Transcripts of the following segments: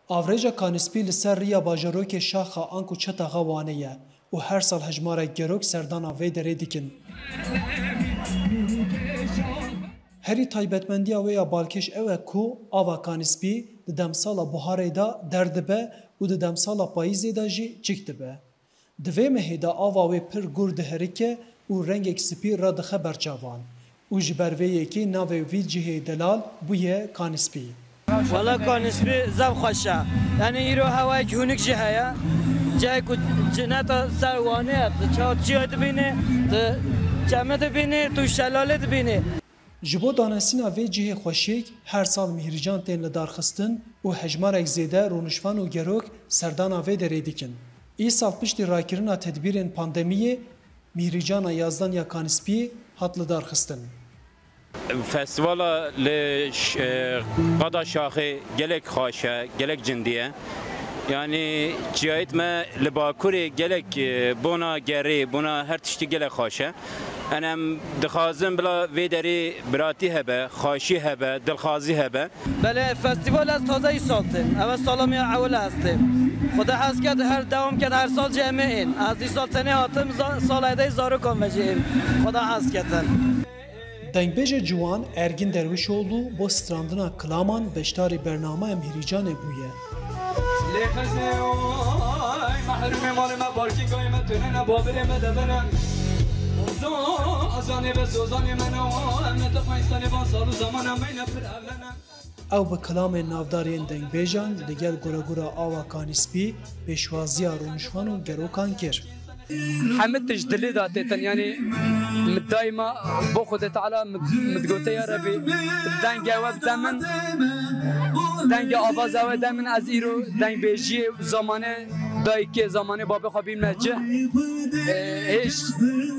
Avreja Kanîspî li ser riya bajarokê şaxa Ank û Çetaxa wane ye û her sal hejmarek gerok serdana vê derê dikin. Herî taybetmendiya wê ya balkêş ew e ku ava Kanîspî di demsala buharê da derdibe û di demsala payîzê da jî çik dibe. Di vê mehê de ava wê pir gur diherike û rengek spî radixe berçavan. û ji ber vê yekê navê vî cihê delal bûye Kanîspî. Valla Kanîspî zev xweş e. Yani îro hewayek hûnik jî heye. Cihê ku cineta ser wanê ye, tu çiyê dibînî, tu çemê dibînî, tu şelalê dibînî. Ji bo danesîna vê cihê xweşik her sal mihrican tên li darxistin û hejmarek zêde rûnişvan û gerok serdana vê derê dikin. Îsal piştî rakirina tedbîrên pandemiyê mihricana yazdaniya Kanîspî hat li darxistin. Festivala li qada şaxê gelek xweş e, gelek cindî ye. Yani cihayet me li Bakurê gelek bona gerê, bona her tiştî gelek xweş e. Em dixwazim bila vê derê biratî hebe, xweşî hebe, dilxwazî hebe. Belê festival ez taze îsal tim. Ev salamiya ewil hestim. Xuda hez ked her dewam ked her sal jî em ê in. Ez îsal tenê hatim salêdeyê zarokan ve jî in. Xuda hez kedin. Dengbêje ciwan Ergin Dervişoğlu bo strandina Kilaman beşdarî bername em hîricanê bûye. Ew bi kilamên navdariyên dengbêjan li gel goregura ava Kanîspî pêşwaziya rûnişvan û gerokan kir. حمد تجدلي داتيتن يعني دايما بوخذ تعالى متقوتي يا ربي دنجا وبدمن دنجا افازا ودمن از ايرو دنج بيجي زمانه دايكي زمانه بابا خبيب نجه هيش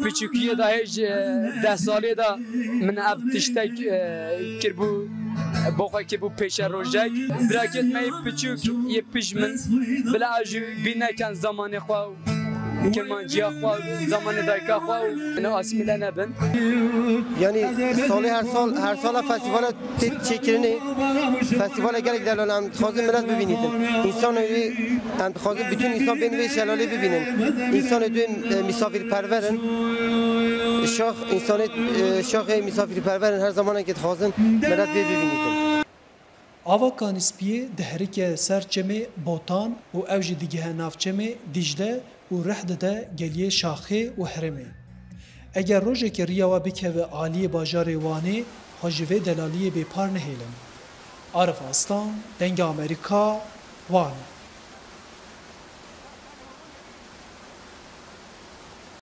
بيچوكيه دا هيش 10 ساله دا من اف تشتك كربو بوخا كربو پیش روجك براكت مي بيچوك يپيش من بلا اجو بينا كان زمانه خو كمانجي أخوة زمان دايك أخوة أنا اسمي لنا بن يعني سالي هر سال فستیوال تشکرنی فستیوال گرگ دلالم خواهیم ملت ببینید انسان هم خواهیم بتون انسان بین وی شلاله ببینن انسان دو مسافر پرورن شاخ مسافر پرورن هر زمان که خواهیم ملت ببینید Ava Kanîspiyê di herike ser çemê Botan û ew jî digihe navçemê Dicle û Rihde de geliyê Şaxê û Herêmê. Eger rojekê riya we bikeve aliyê bajarê Wanê, xwe ji vê delaliyê bêpar nehêlin. Arif Aslan, Dengê Amerîka, Wan.